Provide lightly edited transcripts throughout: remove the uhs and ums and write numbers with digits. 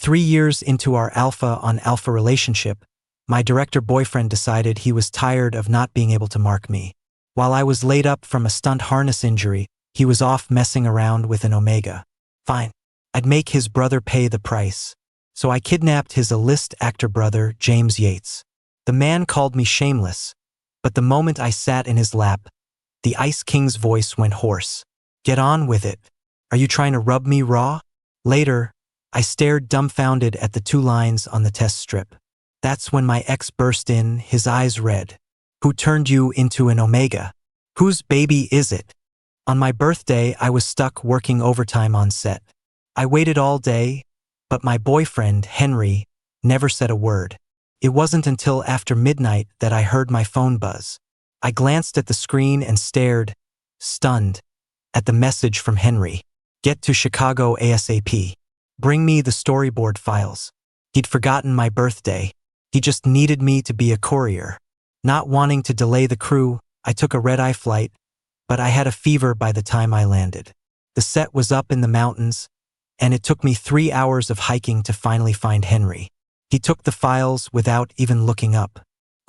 3 years into our alpha on alpha relationship, my director boyfriend decided he was tired of not being able to mark me. While I was laid up from a stunt harness injury, he was off messing around with an omega. Fine. I'd make his brother pay the price. So I kidnapped his A-list actor brother, James Yates. The man called me shameless, but the moment I sat in his lap, the Ice King's voice went hoarse. Get on with it. Are you trying to rub me raw? Later, I stared dumbfounded at the 2 lines on the test strip. That's when my ex burst in, his eyes red. Who turned you into an omega? Whose baby is it? On my birthday, I was stuck working overtime on set. I waited all day, but my boyfriend, Henry, never said a word. It wasn't until after midnight that I heard my phone buzz. I glanced at the screen and stared, stunned, at the message from Henry. Get to Chicago ASAP. Bring me the storyboard files. He'd forgotten my birthday. He just needed me to be a courier. Not wanting to delay the crew, I took a red-eye flight, but I had a fever by the time I landed. The set was up in the mountains, and it took me 3 hours of hiking to finally find Henry. He took the files without even looking up.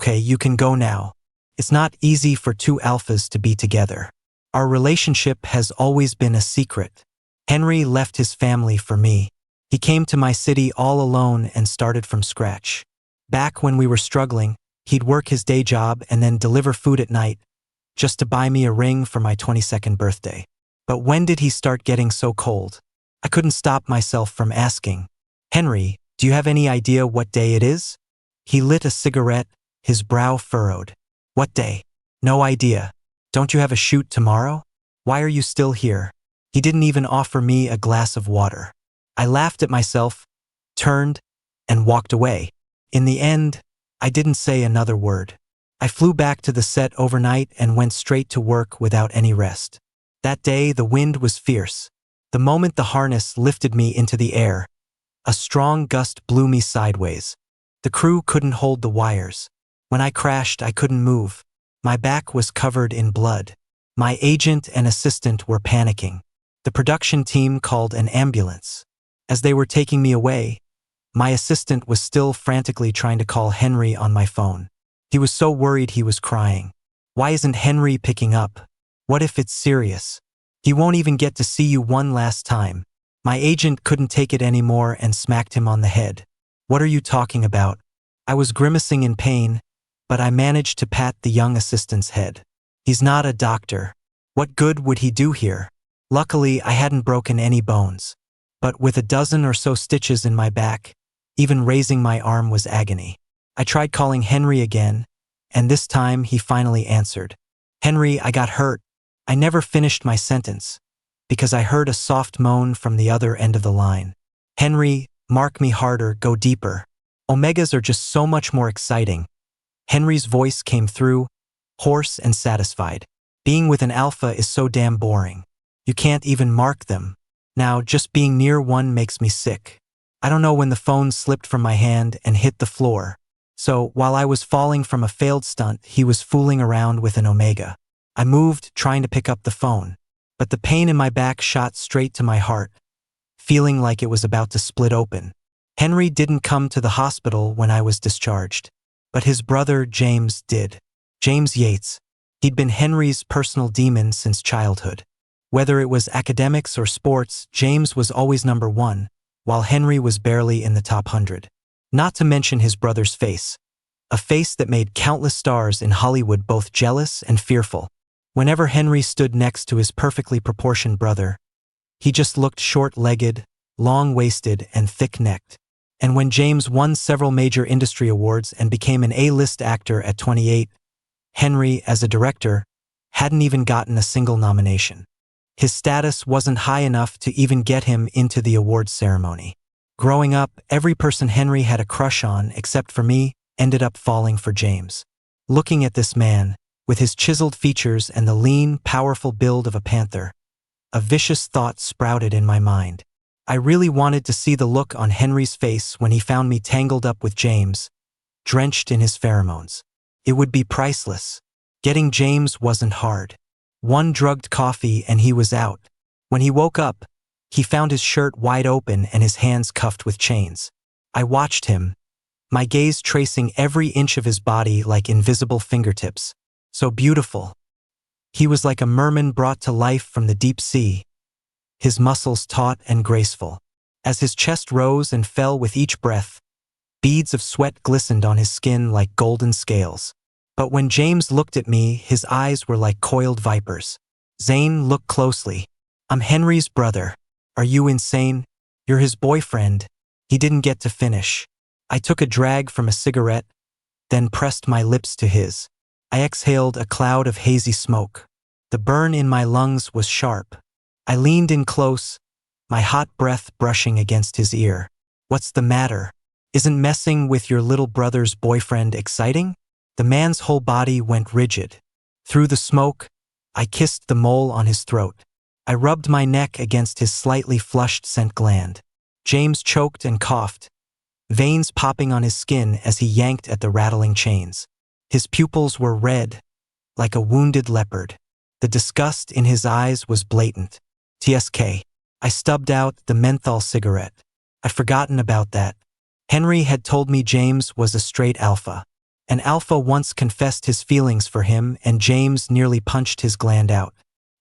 Okay, you can go now. It's not easy for 2 alphas to be together. Our relationship has always been a secret. Henry left his family for me. He came to my city all alone and started from scratch. Back when we were struggling, he'd work his day job and then deliver food at night, just to buy me a ring for my 22nd birthday. But when did he start getting so cold? I couldn't stop myself from asking, Henry, do you have any idea what day it is? He lit a cigarette, his brow furrowed. What day? No idea. Don't you have a shoot tomorrow? Why are you still here? He didn't even offer me a glass of water. I laughed at myself, turned, and walked away. In the end, I didn't say another word. I flew back to the set overnight and went straight to work without any rest. That day, the wind was fierce. The moment the harness lifted me into the air, a strong gust blew me sideways. The crew couldn't hold the wires. When I crashed, I couldn't move. My back was covered in blood. My agent and assistant were panicking. The production team called an ambulance. As they were taking me away, my assistant was still frantically trying to call Henry on my phone. He was so worried he was crying. Why isn't Henry picking up? What if it's serious? He won't even get to see you one last time. My agent couldn't take it anymore and smacked him on the head. What are you talking about? I was grimacing in pain, but I managed to pat the young assistant's head. He's not a doctor. What good would he do here? Luckily, I hadn't broken any bones. But with a dozen or so stitches in my back, even raising my arm was agony. I tried calling Henry again, and this time he finally answered. Henry, I got hurt. I never finished my sentence, because I heard a soft moan from the other end of the line. Henry, mark me harder, go deeper. Omegas are just so much more exciting. Henry's voice came through, hoarse and satisfied. Being with an alpha is so damn boring. You can't even mark them. Now, just being near one makes me sick. I don't know when the phone slipped from my hand and hit the floor. So, while I was falling from a failed stunt, he was fooling around with an omega. I moved, trying to pick up the phone, but the pain in my back shot straight to my heart, feeling like it was about to split open. Henry didn't come to the hospital when I was discharged, but his brother, James, did. James Yates. He'd been Henry's personal demon since childhood. Whether it was academics or sports, James was always number 1, while Henry was barely in the top 100. Not to mention his brother's face. A face that made countless stars in Hollywood both jealous and fearful. Whenever Henry stood next to his perfectly proportioned brother, he just looked short-legged, long-waisted, and thick-necked. And when James won several major industry awards and became an A-list actor at 28, Henry, as a director, hadn't even gotten a single nomination. His status wasn't high enough to even get him into the awards ceremony. Growing up, every person Henry had a crush on, except for me, ended up falling for James. Looking at this man, with his chiseled features and the lean, powerful build of a panther, a vicious thought sprouted in my mind. I really wanted to see the look on Henry's face when he found me tangled up with James, drenched in his pheromones. It would be priceless. Getting James wasn't hard. One drugged coffee and he was out. When he woke up, He found his shirt wide open and his hands cuffed with chains. I watched him, my gaze tracing every inch of his body like invisible fingertips. So beautiful. He was like a merman brought to life from the deep sea, his muscles taut and graceful. As his chest rose and fell with each breath, beads of sweat glistened on his skin like golden scales. But when James looked at me, his eyes were like coiled vipers. Zane, look closely. I'm Henry's brother. Are you insane? You're his boyfriend. He didn't get to finish. I took a drag from a cigarette, then pressed my lips to his. I exhaled a cloud of hazy smoke. The burn in my lungs was sharp. I leaned in close, my hot breath brushing against his ear. What's the matter? Isn't messing with your little brother's boyfriend exciting? The man's whole body went rigid. Through the smoke, I kissed the mole on his throat. I rubbed my neck against his slightly flushed scent gland. James choked and coughed, veins popping on his skin as he yanked at the rattling chains. His pupils were red, like a wounded leopard. The disgust in his eyes was blatant. TSK. I stubbed out the menthol cigarette. I'd forgotten about that. Henry had told me James was a straight alpha. An alpha once confessed his feelings for him, and James nearly punched his gland out.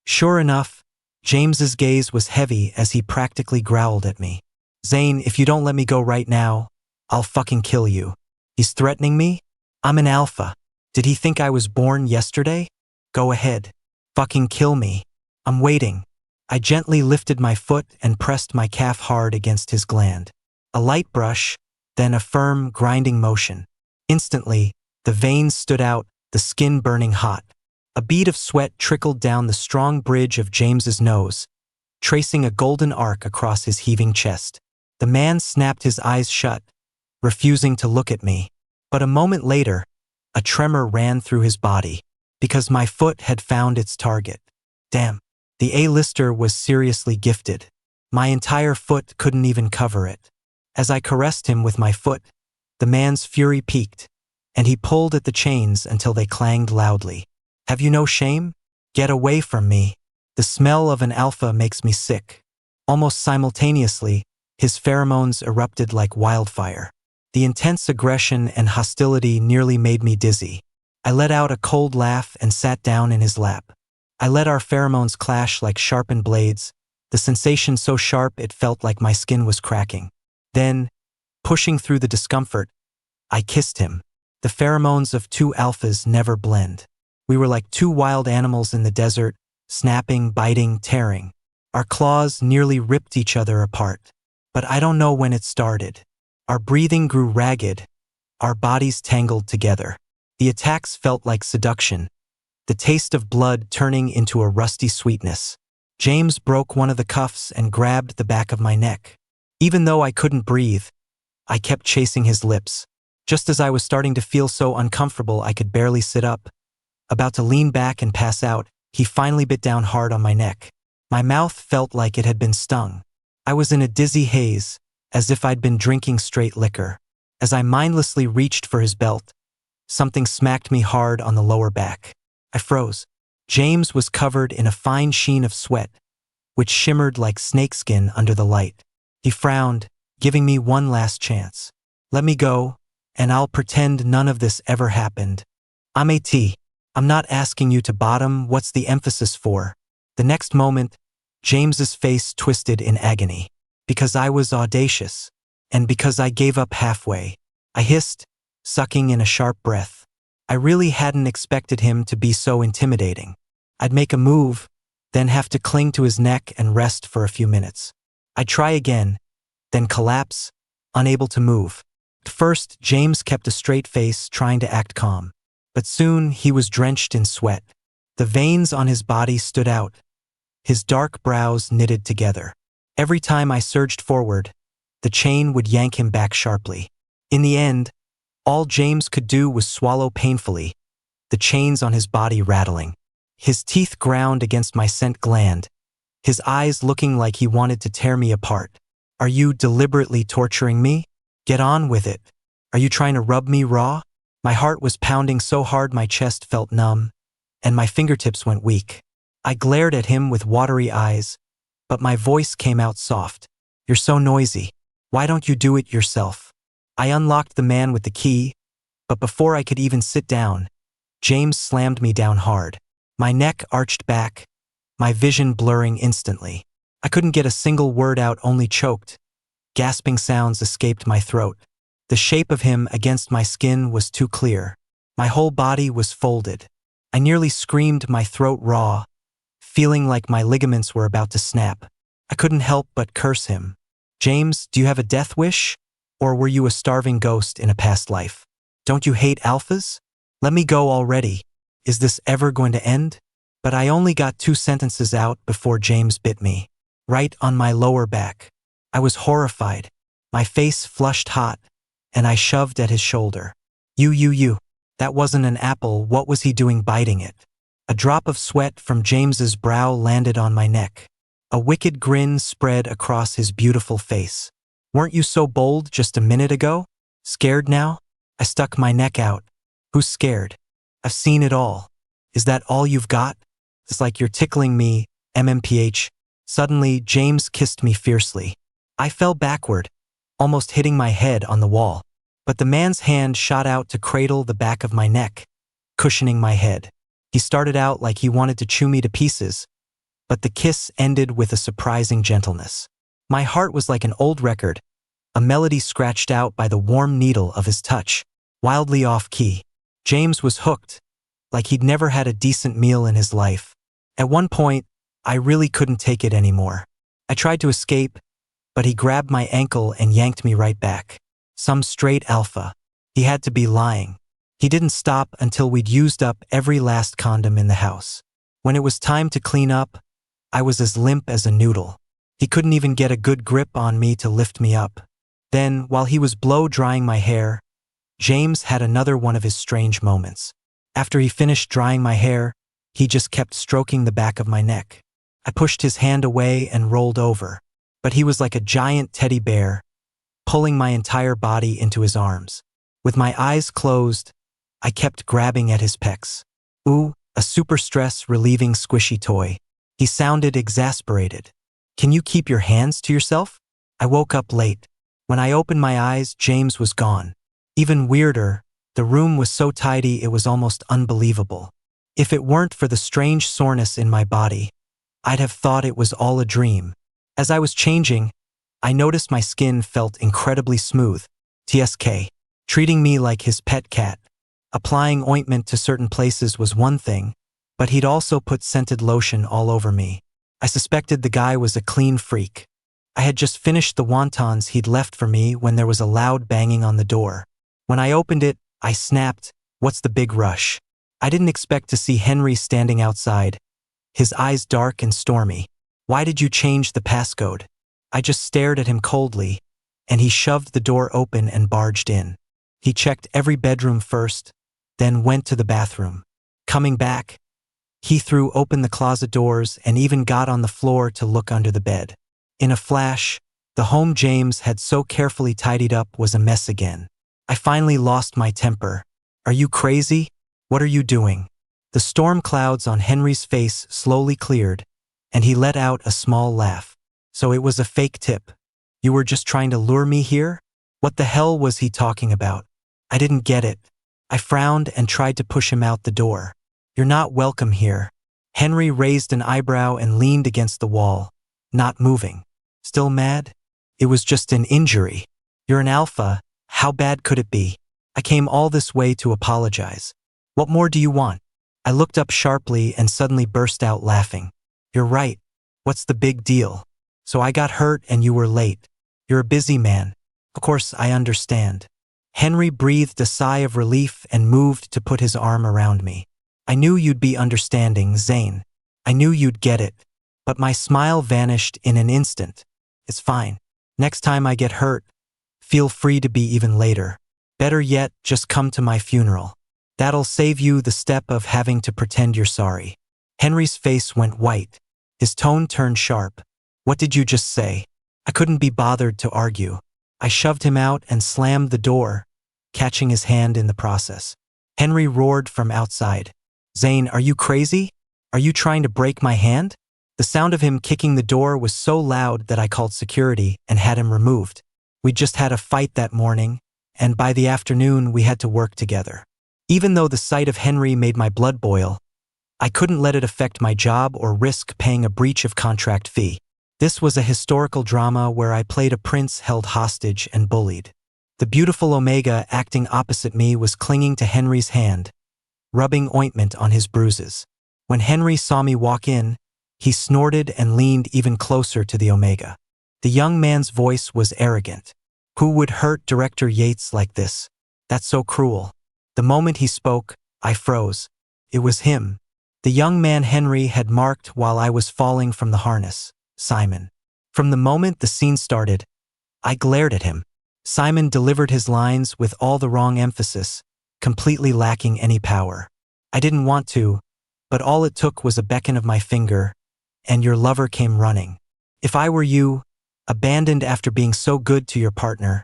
Sure enough, James's gaze was heavy as he practically growled at me. Zane, if you don't let me go right now, I'll fucking kill you. He's threatening me? I'm an alpha. Did he think I was born yesterday? Go ahead. Fucking kill me. I'm waiting. I gently lifted my foot and pressed my calf hard against his gland. A light brush, then a firm, grinding motion. Instantly, the veins stood out, the skin burning hot. A bead of sweat trickled down the strong bridge of James's nose, tracing a golden arc across his heaving chest. The man snapped his eyes shut, refusing to look at me. But a moment later, a tremor ran through his body, because my foot had found its target. Damn, the A-lister was seriously gifted. My entire foot couldn't even cover it. As I caressed him with my foot, the man's fury peaked, and he pulled at the chains until they clanged loudly. Have you no shame? Get away from me. The smell of an alpha makes me sick. Almost simultaneously, his pheromones erupted like wildfire. The intense aggression and hostility nearly made me dizzy. I let out a cold laugh and sat down in his lap. I let our pheromones clash like sharpened blades, the sensation so sharp it felt like my skin was cracking. Then, pushing through the discomfort, I kissed him. The pheromones of two alphas never blend. We were like two wild animals in the desert, snapping, biting, tearing. Our claws nearly ripped each other apart. But I don't know when it started. Our breathing grew ragged, our bodies tangled together. The attacks felt like seduction, the taste of blood turning into a rusty sweetness. James broke one of the cuffs and grabbed the back of my neck. Even though I couldn't breathe, I kept chasing his lips. Just as I was starting to feel so uncomfortable I could barely sit up, about to lean back and pass out, he finally bit down hard on my neck. My mouth felt like it had been stung. I was in a dizzy haze, as if I'd been drinking straight liquor. As I mindlessly reached for his belt, something smacked me hard on the lower back. I froze. James was covered in a fine sheen of sweat, which shimmered like snakeskin under the light. He frowned, giving me one last chance. Let me go, and I'll pretend none of this ever happened. I'm I'm not asking you to bottom, what's the emphasis for? The next moment, James's face twisted in agony. Because I was audacious, and because I gave up halfway. I hissed, sucking in a sharp breath. I really hadn't expected him to be so intimidating. I'd make a move, then have to cling to his neck and rest for a few minutes. I'd try again, then collapse, unable to move. At first, James kept a straight face, trying to act calm. But soon, he was drenched in sweat. The veins on his body stood out, his dark brows knitted together. Every time I surged forward, the chain would yank him back sharply. In the end, all James could do was swallow painfully, the chains on his body rattling. His teeth ground against my scent gland, his eyes looking like he wanted to tear me apart. Are you deliberately torturing me? Get on with it. Are you trying to rub me raw? My heart was pounding so hard my chest felt numb, and my fingertips went weak. I glared at him with watery eyes, but my voice came out soft. You're so noisy. Why don't you do it yourself? I unlocked the man with the key, but before I could even sit down, James slammed me down hard. My neck arched back, my vision blurring instantly. I couldn't get a single word out, only choked. Gasping sounds escaped my throat. The shape of him against my skin was too clear. My whole body was folded. I nearly screamed, my throat raw, feeling like my ligaments were about to snap. I couldn't help but curse him. James, do you have a death wish? Or were you a starving ghost in a past life? Don't you hate alphas? Let me go already. Is this ever going to end? But I only got 2 sentences out before James bit me, right on my lower back. I was horrified. My face flushed hot, and I shoved at his shoulder. You. That wasn't an apple. What was he doing biting it? A drop of sweat from James's brow landed on my neck. A wicked grin spread across his beautiful face. Weren't you so bold just a minute ago? Scared now? I stuck my neck out. Who's scared? I've seen it all. Is that all you've got? It's like you're tickling me, MMPH. Suddenly, James kissed me fiercely. I fell backward, almost hitting my head on the wall. But the man's hand shot out to cradle the back of my neck, cushioning my head. He started out like he wanted to chew me to pieces, but the kiss ended with a surprising gentleness. My heart was like an old record, a melody scratched out by the warm needle of his touch, wildly off-key. James was hooked, like he'd never had a decent meal in his life. At one point, I really couldn't take it anymore. I tried to escape, but he grabbed my ankle and yanked me right back. Some straight alpha. He had to be lying. He didn't stop until we'd used up every last condom in the house. When it was time to clean up, I was as limp as a noodle. He couldn't even get a good grip on me to lift me up. Then, while he was blow-drying my hair, James had another one of his strange moments. After he finished drying my hair, he just kept stroking the back of my neck. I pushed his hand away and rolled over, but he was like a giant teddy bear, pulling my entire body into his arms. With my eyes closed, I kept grabbing at his pecs. Ooh, a super stress-relieving squishy toy. He sounded exasperated. Can you keep your hands to yourself? I woke up late. When I opened my eyes, James was gone. Even weirder, the room was so tidy it was almost unbelievable. If it weren't for the strange soreness in my body, I'd have thought it was all a dream. As I was changing, I noticed my skin felt incredibly smooth. TSK. Treating me like his pet cat. Applying ointment to certain places was one thing, but he'd also put scented lotion all over me. I suspected the guy was a clean freak. I had just finished the wontons he'd left for me when there was a loud banging on the door. When I opened it, I snapped, "What's the big rush?" I didn't expect to see Henry standing outside, his eyes dark and stormy. "Why did you change the passcode?" I just stared at him coldly, and he shoved the door open and barged in. He checked every bedroom first, then went to the bathroom. Coming back, he threw open the closet doors and even got on the floor to look under the bed. In a flash, the home James had so carefully tidied up was a mess again. I finally lost my temper. "Are you crazy? What are you doing?" The storm clouds on Henry's face slowly cleared, and he let out a small laugh. "So it was a fake tip. You were just trying to lure me here? What the hell was he talking about?" I didn't get it. I frowned and tried to push him out the door. "You're not welcome here." Henry raised an eyebrow and leaned against the wall, not moving. "Still mad? It was just an injury. You're an alpha. How bad could it be? I came all this way to apologize. What more do you want?" I looked up sharply and suddenly burst out laughing. "You're right. What's the big deal? So I got hurt and you were late. You're a busy man. Of course, I understand." Henry breathed a sigh of relief and moved to put his arm around me. "I knew you'd be understanding, Zane. I knew you'd get it." But my smile vanished in an instant. "It's fine. Next time I get hurt, feel free to be even later. Better yet, just come to my funeral. That'll save you the step of having to pretend you're sorry." Henry's face went white. His tone turned sharp. "What did you just say?" I couldn't be bothered to argue. I shoved him out and slammed the door, catching his hand in the process. Henry roared from outside. "Zane, are you crazy? Are you trying to break my hand?" The sound of him kicking the door was so loud that I called security and had him removed. We'd just had a fight that morning, and by the afternoon we had to work together. Even though the sight of Henry made my blood boil, I couldn't let it affect my job or risk paying a breach of contract fee. This was a historical drama where I played a prince held hostage and bullied. The beautiful Omega acting opposite me was clinging to Henry's hand, rubbing ointment on his bruises. When Henry saw me walk in, he snorted and leaned even closer to the Omega. The young man's voice was arrogant. Who would hurt Director Yates like this? That's so cruel. The moment he spoke, I froze. It was him. The young man Henry had marked while I was falling from the harness, Simon. From the moment the scene started, I glared at him. Simon delivered his lines with all the wrong emphasis, completely lacking any power. I didn't want to, but all it took was a beckon of my finger, and your lover came running. If I were you, abandoned after being so good to your partner,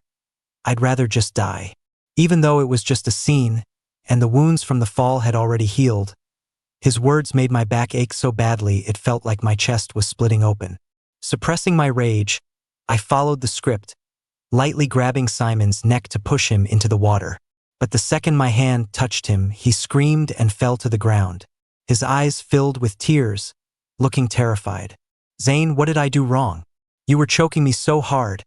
I'd rather just die. Even though it was just a scene, and the wounds from the fall had already healed, his words made my back ache so badly it felt like my chest was splitting open. Suppressing my rage, I followed the script, lightly grabbing Simon's neck to push him into the water. But the second my hand touched him, he screamed and fell to the ground. His eyes filled with tears, looking terrified. Zane, what did I do wrong? You were choking me so hard,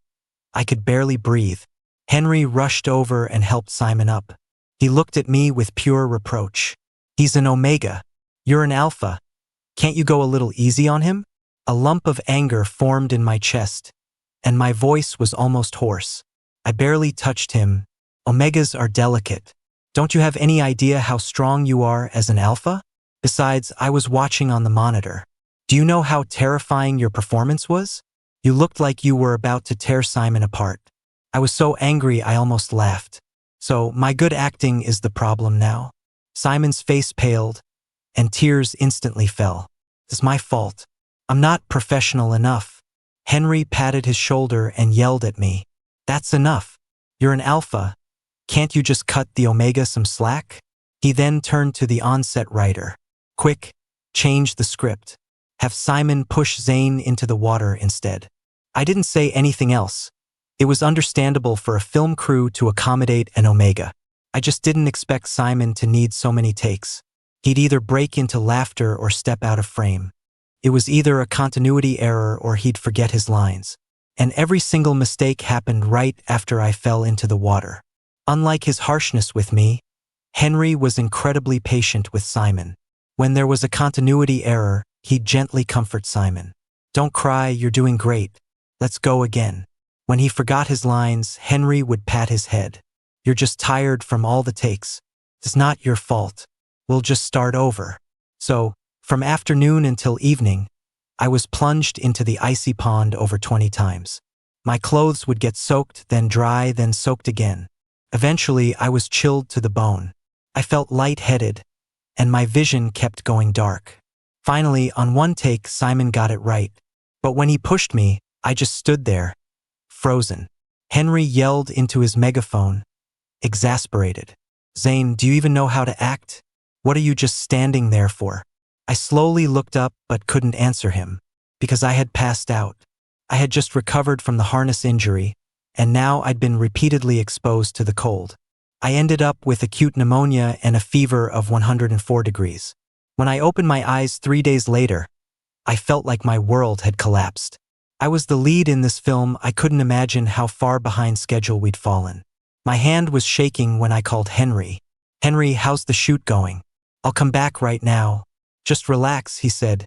I could barely breathe. Henry rushed over and helped Simon up. He looked at me with pure reproach. He's an Omega. You're an Alpha. Can't you go a little easy on him? A lump of anger formed in my chest, and my voice was almost hoarse. I barely touched him. Omegas are delicate. Don't you have any idea how strong you are as an Alpha? Besides, I was watching on the monitor. Do you know how terrifying your performance was? You looked like you were about to tear Simon apart. I was so angry I almost laughed. So, my good acting is the problem now? Simon's face paled, and tears instantly fell. It's my fault. I'm not professional enough. Henry patted his shoulder and yelled at me. That's enough. You're an Alpha. Can't you just cut the Omega some slack? He then turned to the on-set writer. Quick, change the script. Have Simon push Zane into the water instead. I didn't say anything else. It was understandable for a film crew to accommodate an Omega. I just didn't expect Simon to need so many takes. He'd either break into laughter or step out of frame. It was either a continuity error or he'd forget his lines. And every single mistake happened right after I fell into the water. Unlike his harshness with me, Henry was incredibly patient with Simon. When there was a continuity error, he'd gently comfort Simon. Don't cry, you're doing great. Let's go again. When he forgot his lines, Henry would pat his head. You're just tired from all the takes. It's not your fault. We'll just start over. So, from afternoon until evening, I was plunged into the icy pond over 20 times. My clothes would get soaked, then dry, then soaked again. Eventually, I was chilled to the bone. I felt lightheaded, and my vision kept going dark. Finally, on one take, Simon got it right. But when he pushed me, I just stood there, frozen. Henry yelled into his megaphone, exasperated. Zane, do you even know how to act? What are you just standing there for? I slowly looked up but couldn't answer him, because I had passed out. I had just recovered from the harness injury, and now I'd been repeatedly exposed to the cold. I ended up with acute pneumonia and a fever of 104 degrees. When I opened my eyes 3 days later, I felt like my world had collapsed. I was the lead in this film. I couldn't imagine how far behind schedule we'd fallen. My hand was shaking when I called Henry. Henry, how's the shoot going? I'll come back right now. Just relax, he said,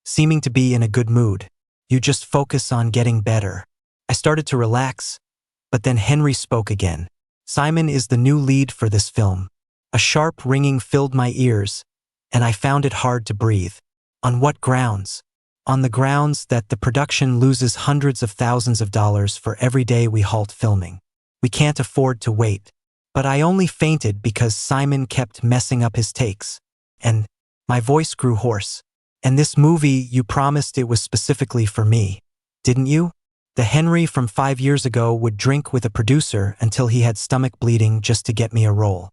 seeming to be in a good mood. You just focus on getting better. I started to relax, but then Henry spoke again. Simon is the new lead for this film. A sharp ringing filled my ears, and I found it hard to breathe. On what grounds? On the grounds that the production loses hundreds of thousands of dollars for every day we halt filming. We can't afford to wait. But I only fainted because Simon kept messing up his takes. And my voice grew hoarse. And this movie, you promised it was specifically for me, didn't you? The Henry from 5 years ago would drink with a producer until he had stomach bleeding just to get me a role.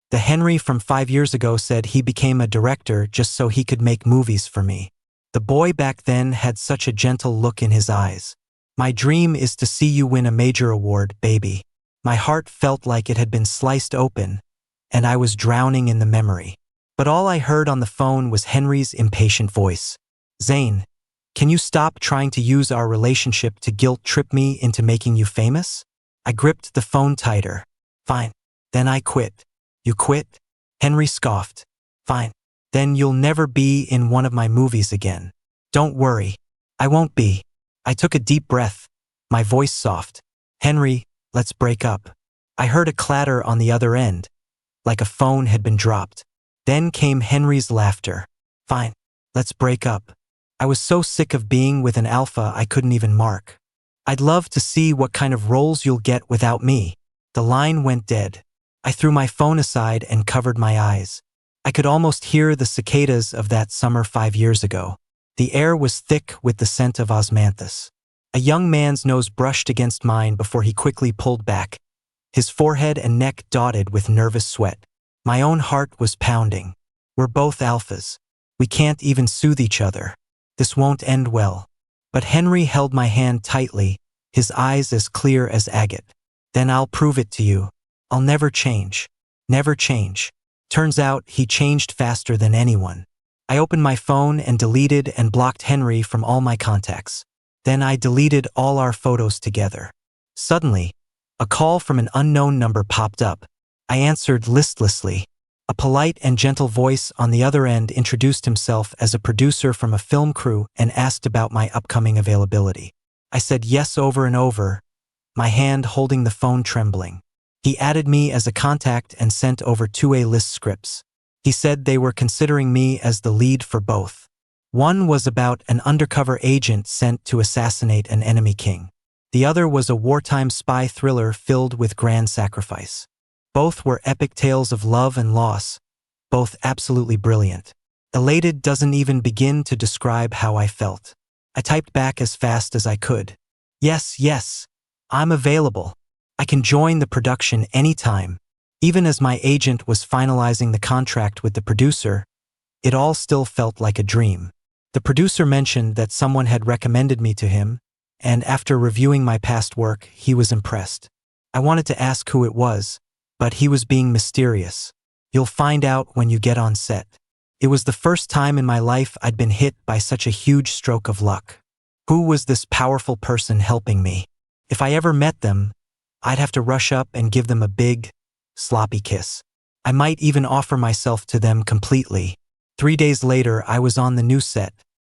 The Henry from 5 years ago said he became a director just so he could make movies for me. The boy back then had such a gentle look in his eyes. My dream is to see you win a major award, baby. My heart felt like it had been sliced open, and I was drowning in the memory. But all I heard on the phone was Henry's impatient voice. Zane, can you stop trying to use our relationship to guilt-trip me into making you famous? I gripped the phone tighter. Fine. Then I quit. You quit? Henry scoffed. Fine. Then you'll never be in one of my movies again. Don't worry. I won't be. I took a deep breath, my voice soft. Henry, let's break up. I heard a clatter on the other end, like a phone had been dropped. Then came Henry's laughter. Fine. Let's break up. I was so sick of being with an alpha I couldn't even mark. I'd love to see what kind of roles you'll get without me. The line went dead. I threw my phone aside and covered my eyes. I could almost hear the cicadas of that summer 5 years ago. The air was thick with the scent of osmanthus. A young man's nose brushed against mine before he quickly pulled back, his forehead and neck dotted with nervous sweat. My own heart was pounding. We're both alphas. We can't even soothe each other. This won't end well. But Henry held my hand tightly, his eyes as clear as agate. Then I'll prove it to you. I'll never change. Never change. Turns out he changed faster than anyone. I opened my phone and deleted and blocked Henry from all my contacts. Then I deleted all our photos together. Suddenly, a call from an unknown number popped up. I answered listlessly. A polite and gentle voice on the other end introduced himself as a producer from a film crew and asked about my upcoming availability. I said yes over and over, my hand holding the phone trembling. He added me as a contact and sent over 2 A-list scripts. He said they were considering me as the lead for both. One was about an undercover agent sent to assassinate an enemy king. The other was a wartime spy thriller filled with grand sacrifice. Both were epic tales of love and loss, both absolutely brilliant. Elated doesn't even begin to describe how I felt. I typed back as fast as I could. Yes, I'm available. I can join the production anytime. Even as my agent was finalizing the contract with the producer, it all still felt like a dream. The producer mentioned that someone had recommended me to him, and after reviewing my past work, he was impressed. I wanted to ask who it was, but he was being mysterious. You'll find out when you get on set. It was the first time in my life I'd been hit by such a huge stroke of luck. Who was this powerful person helping me? If I ever met them, I'd have to rush up and give them a big, sloppy kiss. I might even offer myself to them completely. 3 days later, I was on the new set.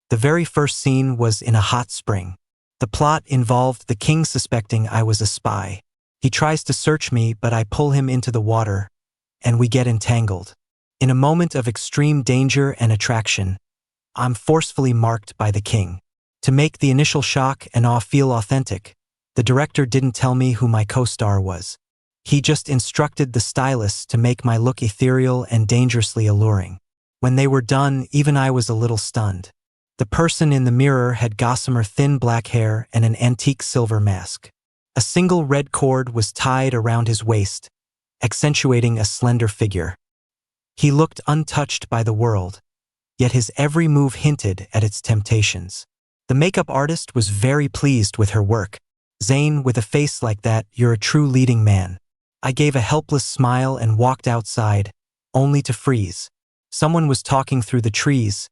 The very first scene was in a hot spring. The plot involved the king suspecting I was a spy. He tries to search me, but I pull him into the water, and we get entangled. In a moment of extreme danger and attraction, I'm forcefully marked by the king. To make the initial shock and awe feel authentic, the director didn't tell me who my co-star was. He just instructed the stylists to make my look ethereal and dangerously alluring. When they were done, even I was a little stunned. The person in the mirror had gossamer thin black hair and an antique silver mask. A single red cord was tied around his waist, accentuating a slender figure. He looked untouched by the world, yet his every move hinted at its temptations. The makeup artist was very pleased with her work. Zane, with a face like that, you're a true leading man. I gave a helpless smile and walked outside, only to freeze. Someone was talking through the trees,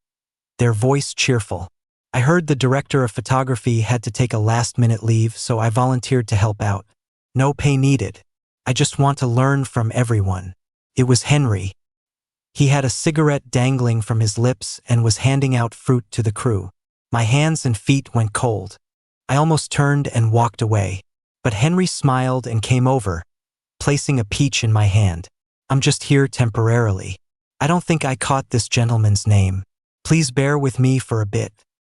their voice cheerful. I heard the director of photography had to take a last-minute leave, so I volunteered to help out. No pay needed. I just want to learn from everyone. It was Henry. He had a cigarette dangling from his lips and was handing out fruit to the crew. My hands and feet went cold. I almost turned and walked away. But Henry smiled and came over, placing a peach in my hand. I'm just here temporarily. I don't think I caught this gentleman's name. Please bear with me for a bit.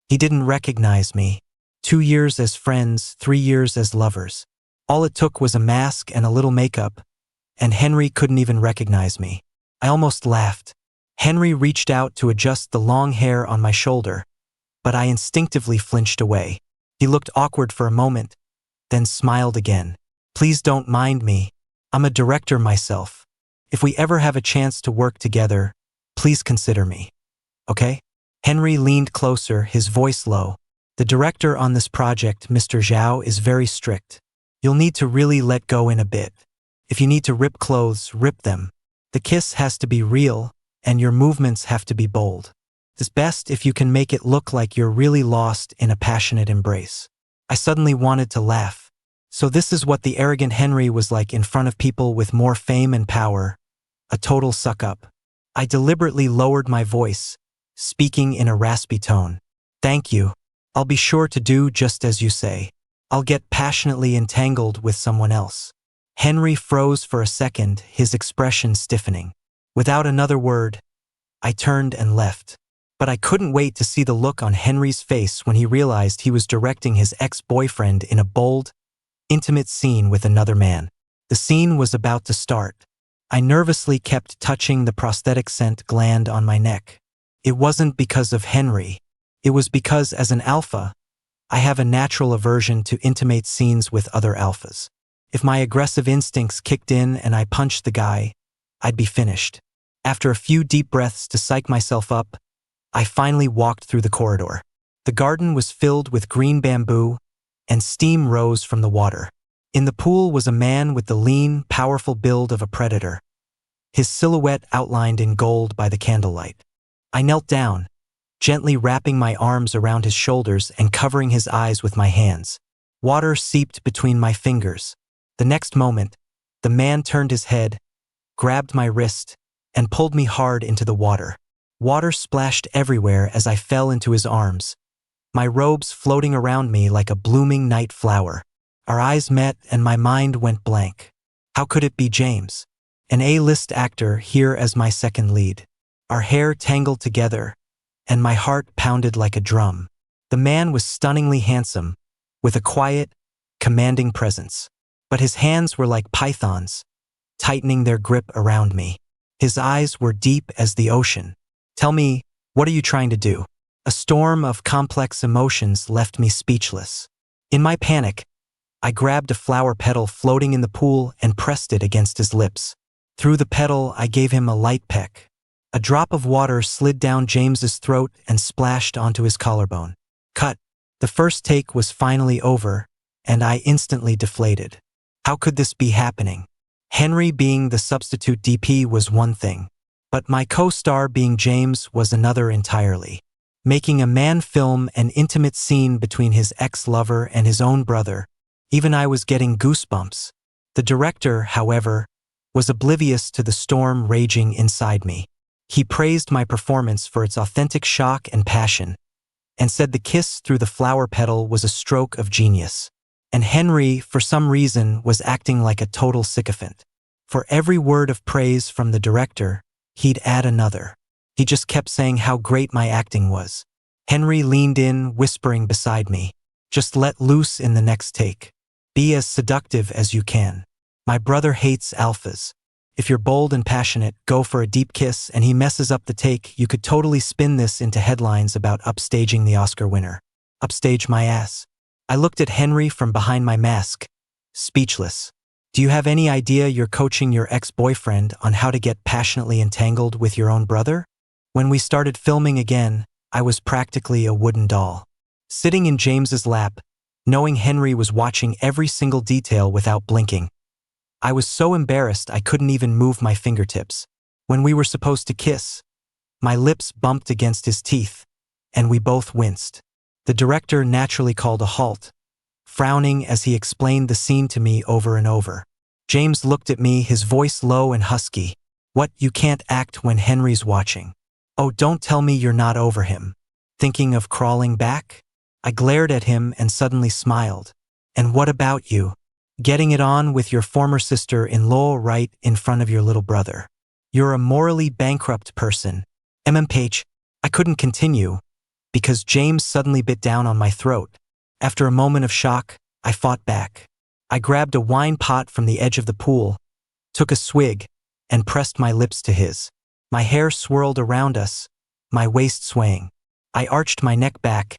He didn't recognize me. 2 years as friends, 3 years as lovers. All it took was a mask and a little makeup, and Henry couldn't even recognize me. I almost laughed. Henry reached out to adjust the long hair on my shoulder, but I instinctively flinched away. He looked awkward for a moment, then smiled again. Please don't mind me. I'm a director myself. If we ever have a chance to work together, please consider me. Okay? Henry leaned closer, his voice low. The director on this project, Mr. Zhao, is very strict. You'll need to really let go in a bit. If you need to rip clothes, rip them. The kiss has to be real, and your movements have to be bold. It's best if you can make it look like you're really lost in a passionate embrace. I suddenly wanted to laugh. So this is what the arrogant Henry was like in front of people with more fame and power. A total suck-up. I deliberately lowered my voice, speaking in a raspy tone. Thank you. I'll be sure to do just as you say. I'll get passionately entangled with someone else. Henry froze for a second, his expression stiffening. Without another word, I turned and left. But I couldn't wait to see the look on Henry's face when he realized he was directing his ex-boyfriend in a bold, intimate scene with another man. The scene was about to start. I nervously kept touching the prosthetic scent gland on my neck. It wasn't because of Henry. It was because, as an alpha, I have a natural aversion to intimate scenes with other alphas. If my aggressive instincts kicked in and I punched the guy, I'd be finished. After a few deep breaths to psych myself up, I finally walked through the corridor. The garden was filled with green bamboo, and steam rose from the water. In the pool was a man with the lean, powerful build of a predator, his silhouette outlined in gold by the candlelight. I knelt down, gently wrapping my arms around his shoulders and covering his eyes with my hands. Water seeped between my fingers. The next moment, the man turned his head, grabbed my wrist, and pulled me hard into the water. Water splashed everywhere as I fell into his arms, my robes floating around me like a blooming night flower. Our eyes met and my mind went blank. How could it be James? An A-list actor here as my second lead. Our hair tangled together, and my heart pounded like a drum. The man was stunningly handsome, with a quiet, commanding presence. But his hands were like pythons, tightening their grip around me. His eyes were deep as the ocean. Tell me, what are you trying to do? A storm of complex emotions left me speechless. In my panic, I grabbed a flower petal floating in the pool and pressed it against his lips. Through the petal, I gave him a light peck. A drop of water slid down James's throat and splashed onto his collarbone. Cut. The first take was finally over, and I instantly deflated. How could this be happening? Henry being the substitute DP was one thing, but my co-star being James was another entirely. Making a man film an intimate scene between his ex-lover and his own brother, even I was getting goosebumps. The director, however, was oblivious to the storm raging inside me. He praised my performance for its authentic shock and passion, and said the kiss through the flower petal was a stroke of genius. And Henry, for some reason, was acting like a total sycophant. For every word of praise from the director, he'd add another. He just kept saying how great my acting was. Henry leaned in, whispering beside me, "Just let loose in the next take. Be as seductive as you can. My brother hates alphas. If you're bold and passionate, go for a deep kiss, and he messes up the take, you could totally spin this into headlines about upstaging the Oscar winner. Upstage my ass." I looked at Henry from behind my mask, speechless. Do you have any idea you're coaching your ex-boyfriend on how to get passionately entangled with your own brother? When we started filming again, I was practically a wooden doll. Sitting in James's lap, knowing Henry was watching every single detail without blinking. I was so embarrassed I couldn't even move my fingertips. When we were supposed to kiss, my lips bumped against his teeth, and we both winced. The director naturally called a halt, frowning as he explained the scene to me over and over. James looked at me, his voice low and husky. "What, you can't act when Henry's watching? Oh, don't tell me you're not over him. Thinking of crawling back?" I glared at him and suddenly smiled. "And what about you? Getting it on with your former sister-in-law right in front of your little brother? You're a morally bankrupt person." MMPH. I couldn't continue, because James suddenly bit down on my throat. After a moment of shock, I fought back. I grabbed a wine pot from the edge of the pool, took a swig, and pressed my lips to his. My hair swirled around us, my waist swaying. I arched my neck back,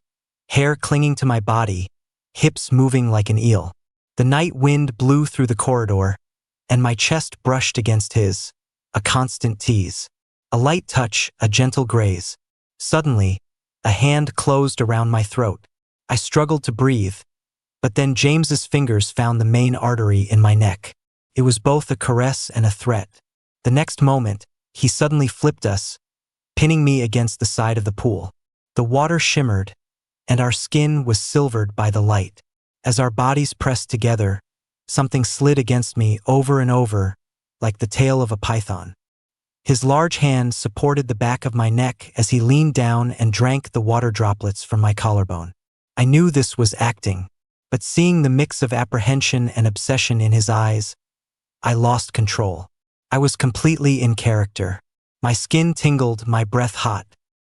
hair clinging to my body, hips moving like an eel. The night wind blew through the corridor, and my chest brushed against his, a constant tease. A light touch, a gentle graze. Suddenly, A hand closed around my throat. I struggled to breathe, but then James's fingers found the main artery in my neck. It was both a caress and a threat. The next moment, he suddenly flipped us, pinning me against the side of the pool. The water shimmered, and our skin was silvered by the light. As our bodies pressed together, something slid against me over and over, like the tail of a python. His large hand supported the back of my neck as he leaned down and drank the water droplets from my collarbone. I knew this was acting, but seeing the mix of apprehension and obsession in his eyes, I lost control. I was completely in character. My skin tingled, my breath hot.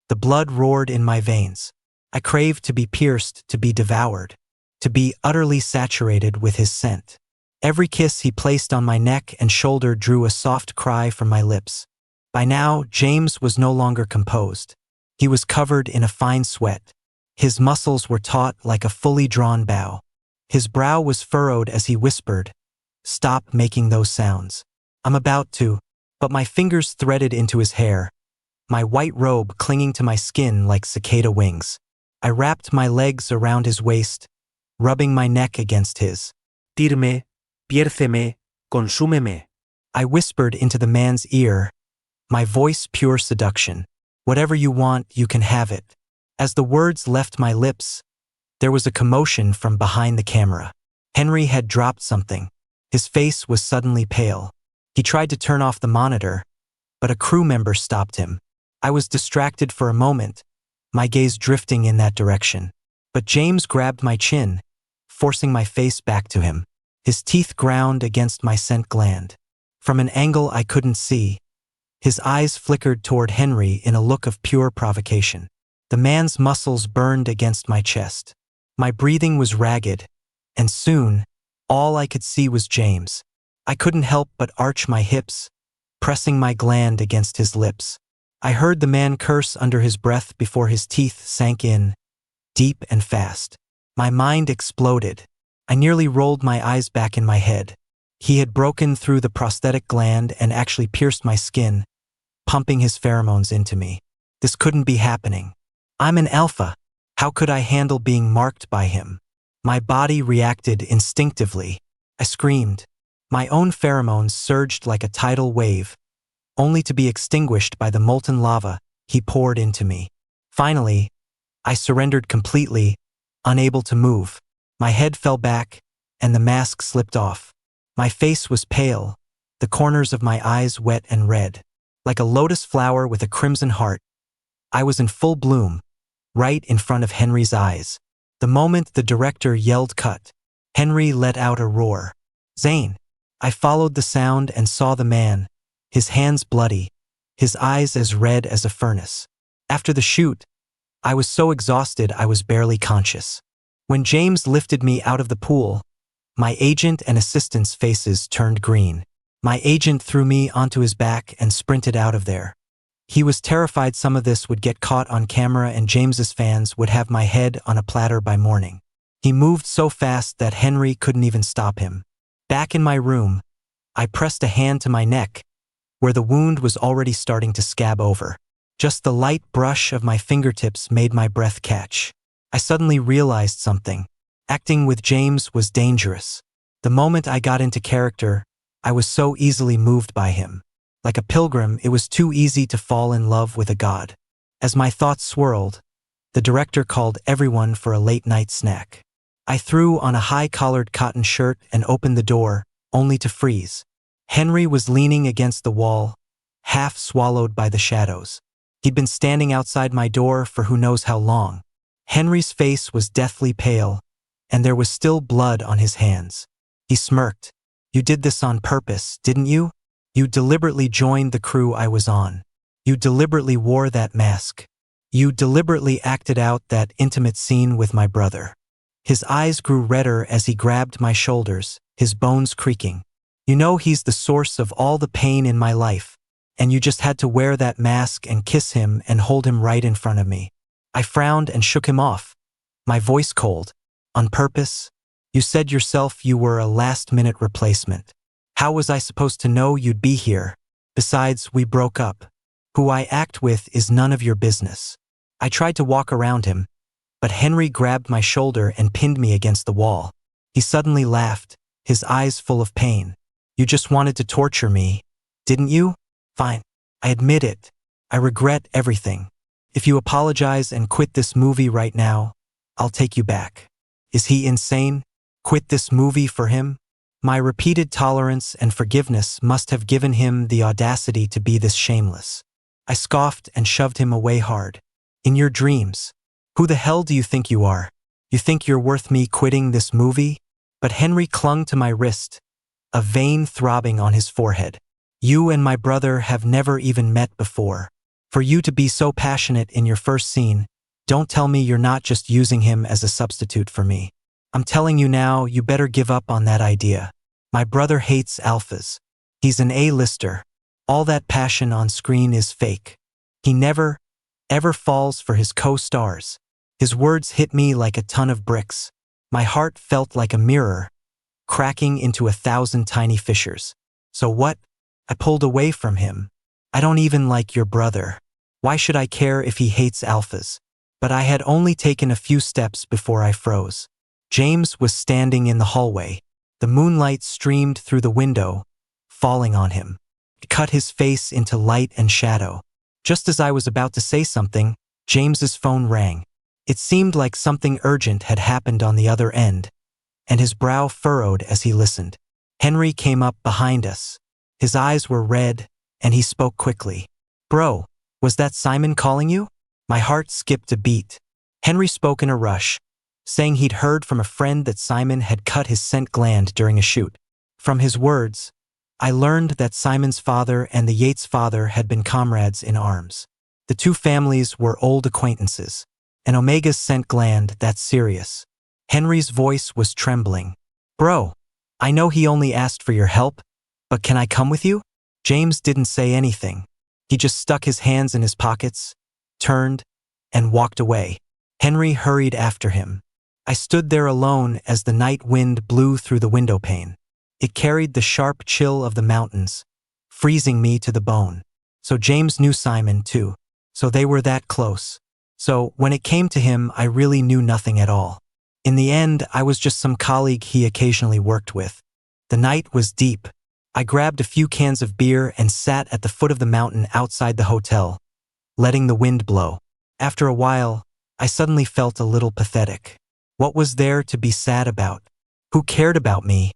The blood roared in my veins. I craved to be pierced, to be devoured, to be utterly saturated with his scent. Every kiss he placed on my neck and shoulder drew a soft cry from my lips. By now, James was no longer composed. He was covered in a fine sweat. His muscles were taut like a fully drawn bow. His brow was furrowed as he whispered, "Stop making those sounds." I'm about to, but my fingers threaded into his hair, my white robe clinging to my skin like cicada wings. I wrapped my legs around his waist, rubbing my neck against his. Dirme, piérceme, consúmeme. I whispered into the man's ear, my voice pure seduction. Whatever you want, you can have it. As the words left my lips, there was a commotion from behind the camera. Henry had dropped something. His face was suddenly pale. He tried to turn off the monitor, but a crew member stopped him. I was distracted for a moment, my gaze drifting in that direction. But James grabbed my chin, forcing my face back to him. His teeth ground against my scent gland. From an angle I couldn't see, his eyes flickered toward Henry in a look of pure provocation. The man's muscles burned against my chest. My breathing was ragged, and soon, all I could see was James. I couldn't help but arch my hips, pressing my gland against his lips. I heard the man curse under his breath before his teeth sank in, deep and fast. My mind exploded. I nearly rolled my eyes back in my head. He had broken through the prosthetic gland and actually pierced my skin, pumping his pheromones into me. This couldn't be happening. I'm an alpha. How could I handle being marked by him? My body reacted instinctively. I screamed. My own pheromones surged like a tidal wave, only to be extinguished by the molten lava he poured into me. Finally, I surrendered completely, unable to move. My head fell back, and the mask slipped off. My face was pale, the corners of my eyes wet and red. Like a lotus flower with a crimson heart, I was in full bloom, right in front of Henry's eyes. The moment the director yelled cut, Henry let out a roar. "Zane!" I followed the sound and saw the man, his hands bloody, his eyes as red as a furnace. After the shoot, I was so exhausted I was barely conscious. When James lifted me out of the pool, my agent and assistant's faces turned green. My agent threw me onto his back and sprinted out of there. He was terrified some of this would get caught on camera and James's fans would have my head on a platter by morning. He moved so fast that Henry couldn't even stop him. Back in my room, I pressed a hand to my neck, where the wound was already starting to scab over. Just the light brush of my fingertips made my breath catch. I suddenly realized something. Acting with James was dangerous. The moment I got into character, I was so easily moved by him. Like a pilgrim, it was too easy to fall in love with a god. As my thoughts swirled, the director called everyone for a late-night snack. I threw on a high-collared cotton shirt and opened the door, only to freeze. Henry was leaning against the wall, half swallowed by the shadows. He'd been standing outside my door for who knows how long. Henry's face was deathly pale, and there was still blood on his hands. He smirked. "You did this on purpose, didn't you? You deliberately joined the crew I was on. You deliberately wore that mask. You deliberately acted out that intimate scene with my brother." His eyes grew redder as he grabbed my shoulders, his bones creaking. "You know he's the source of all the pain in my life, and you just had to wear that mask and kiss him and hold him right in front of me." I frowned and shook him off, my voice cold. "On purpose? You said yourself you were a last-minute replacement. How was I supposed to know you'd be here? Besides, we broke up. Who I act with is none of your business." I tried to walk around him, but Henry grabbed my shoulder and pinned me against the wall. He suddenly laughed, his eyes full of pain. You just wanted to torture me, didn't you? Fine. I admit it. I regret everything. If you apologize and quit this movie right now, I'll take you back. Is he insane? Quit this movie for him? My repeated tolerance and forgiveness must have given him the audacity to be this shameless. I scoffed and shoved him away hard. In your dreams. Who the hell do you think you are? You think you're worth me quitting this movie? But Henry clung to my wrist, a vein throbbing on his forehead. You and my brother have never even met before. For you to be so passionate in your first scene, don't tell me you're not just using him as a substitute for me. I'm telling you now, you better give up on that idea. My brother hates alphas. He's an A-lister. All that passion on screen is fake. He never, ever falls for his co-stars. His words hit me like a ton of bricks. My heart felt like a mirror, cracking into 1,000 tiny fissures. So what? I pulled away from him. I don't even like your brother. Why should I care if he hates alphas? But I had only taken a few steps before I froze. James was standing in the hallway. The moonlight streamed through the window, falling on him. It cut his face into light and shadow. Just as I was about to say something, James's phone rang. It seemed like something urgent had happened on the other end, and his brow furrowed as he listened. Henry came up behind us. His eyes were red, and he spoke quickly. Bro, was that Simon calling you? My heart skipped a beat. Henry spoke in a rush, saying he'd heard from a friend that Simon had cut his scent gland during a shoot. From his words, I learned that Simon's father and the Yates father had been comrades in arms. The two families were old acquaintances. And Omega's scent gland, that's serious. Henry's voice was trembling. Bro, I know he only asked for your help, but can I come with you? James didn't say anything. He just stuck his hands in his pockets, turned, and walked away. Henry hurried after him. I stood there alone as the night wind blew through the window pane. It carried the sharp chill of the mountains, freezing me to the bone. So James knew Simon too. So they were that close. So when it came to him, I really knew nothing at all. In the end, I was just some colleague he occasionally worked with. The night was deep. I grabbed a few cans of beer and sat at the foot of the mountain outside the hotel, letting the wind blow. After a while, I suddenly felt a little pathetic. What was there to be sad about? Who cared about me?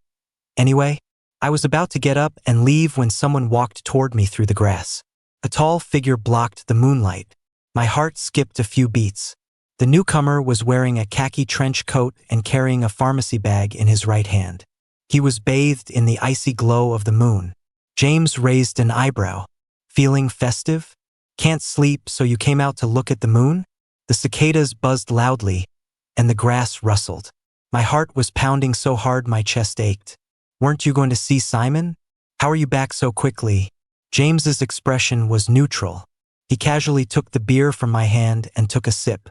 Anyway, I was about to get up and leave when someone walked toward me through the grass. A tall figure blocked the moonlight. My heart skipped a few beats. The newcomer was wearing a khaki trench coat and carrying a pharmacy bag in his right hand. He was bathed in the icy glow of the moon. James raised an eyebrow. Feeling festive? Can't sleep, so you came out to look at the moon? The cicadas buzzed loudly, and the grass rustled. My heart was pounding so hard my chest ached. Weren't you going to see Simon? How are you back so quickly? James's expression was neutral. He casually took the beer from my hand and took a sip.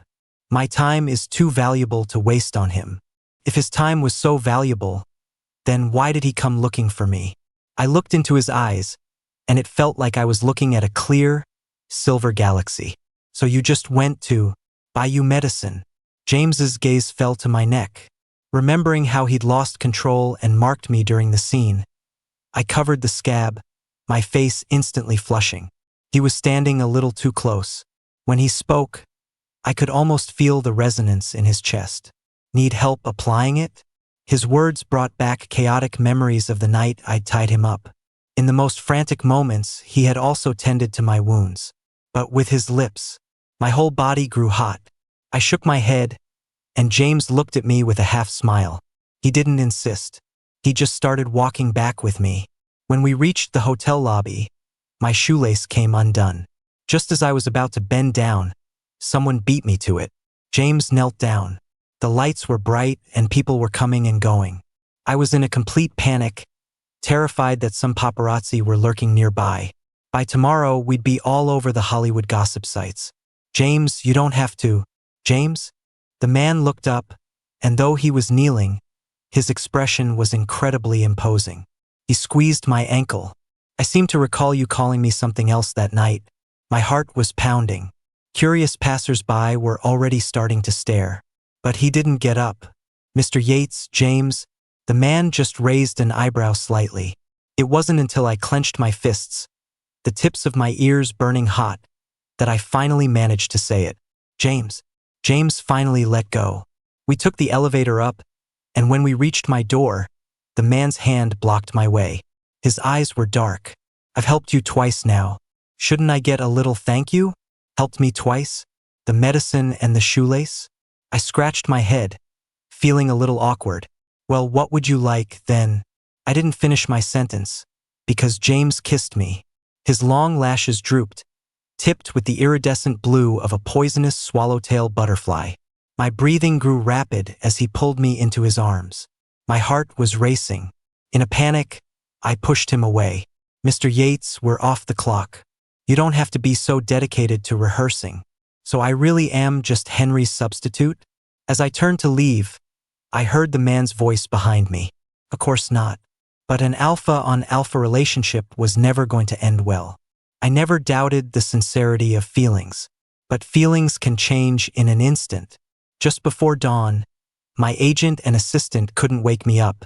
My time is too valuable to waste on him. If his time was so valuable, then why did he come looking for me? I looked into his eyes, and it felt like I was looking at a clear, silver galaxy. So you just went to buy you medicine. James's gaze fell to my neck. Remembering how he'd lost control and marked me during the scene, I covered the scab, my face instantly flushing. He was standing a little too close. When he spoke, I could almost feel the resonance in his chest. Need help applying it? His words brought back chaotic memories of the night I'd tied him up. In the most frantic moments, he had also tended to my wounds. But with his lips, my whole body grew hot. I shook my head, and James looked at me with a half smile. He didn't insist. He just started walking back with me. When we reached the hotel lobby, my shoelace came undone. Just as I was about to bend down, someone beat me to it. James knelt down. The lights were bright and people were coming and going. I was in a complete panic, terrified that some paparazzi were lurking nearby. By tomorrow, we'd be all over the Hollywood gossip sites. James, you don't have to. James? The man looked up, and though he was kneeling, his expression was incredibly imposing. He squeezed my ankle. I seem to recall you calling me something else that night. My heart was pounding. Curious passers-by were already starting to stare. But he didn't get up. Mr. Yates, James, the man just raised an eyebrow slightly. It wasn't until I clenched my fists, the tips of my ears burning hot, that I finally managed to say it. James. James finally let go. We took the elevator up, and when we reached my door, the man's hand blocked my way. His eyes were dark. I've helped you twice now. Shouldn't I get a little thank you? Helped me twice? The medicine and the shoelace? I scratched my head, feeling a little awkward. Well, what would you like, then? I didn't finish my sentence, because James kissed me. His long lashes drooped, tipped with the iridescent blue of a poisonous swallowtail butterfly. My breathing grew rapid as he pulled me into his arms. My heart was racing. In a panic, I pushed him away. Mr. Yates, we're off the clock. You don't have to be so dedicated to rehearsing. So I really am just Henry's substitute? As I turned to leave, I heard the man's voice behind me. Of course not. But an alpha-on-alpha relationship was never going to end well. I never doubted the sincerity of feelings. But feelings can change in an instant. Just before dawn, my agent and assistant couldn't wake me up,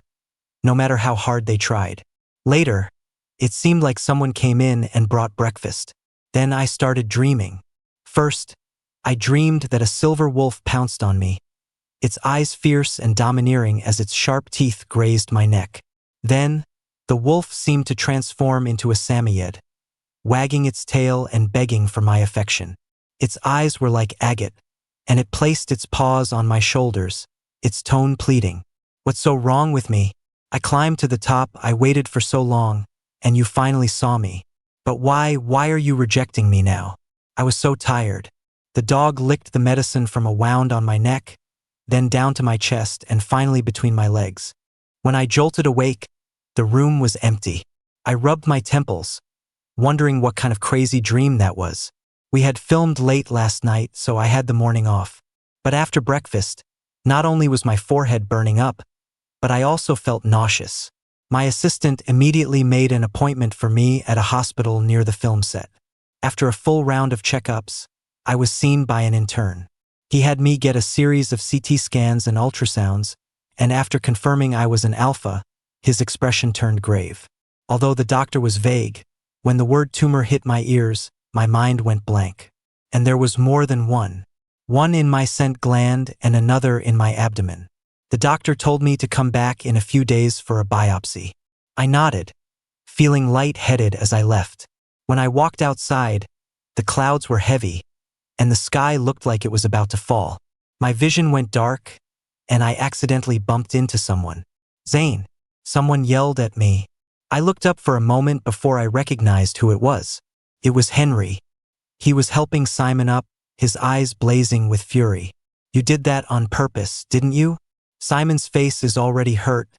no matter how hard they tried. Later, it seemed like someone came in and brought breakfast. Then I started dreaming. First, I dreamed that a silver wolf pounced on me, its eyes fierce and domineering as its sharp teeth grazed my neck. Then, the wolf seemed to transform into a Samoyed, wagging its tail and begging for my affection. Its eyes were like agate, and it placed its paws on my shoulders, its tone pleading. What's so wrong with me? I climbed to the top. I waited for so long, and you finally saw me. But why are you rejecting me now? I was so tired. The dog licked the medicine from a wound on my neck, then down to my chest and finally between my legs. When I jolted awake, the room was empty. I rubbed my temples, wondering what kind of crazy dream that was. We had filmed late last night, so I had the morning off. But after breakfast, not only was my forehead burning up, but I also felt nauseous. My assistant immediately made an appointment for me at a hospital near the film set. After a full round of checkups, I was seen by an intern. He had me get a series of CT scans and ultrasounds, and after confirming I was an alpha, his expression turned grave. Although the doctor was vague, when the word tumor hit my ears, my mind went blank. And there was more than one. One in my scent gland and another in my abdomen. The doctor told me to come back in a few days for a biopsy. I nodded, feeling light-headed as I left. When I walked outside, the clouds were heavy, and the sky looked like it was about to fall. My vision went dark, and I accidentally bumped into someone. Zane, someone yelled at me. I looked up for a moment before I recognized who it was. It was Henry. He was helping Simon up, his eyes blazing with fury. You did that on purpose, didn't you? Simon's face is already hurt,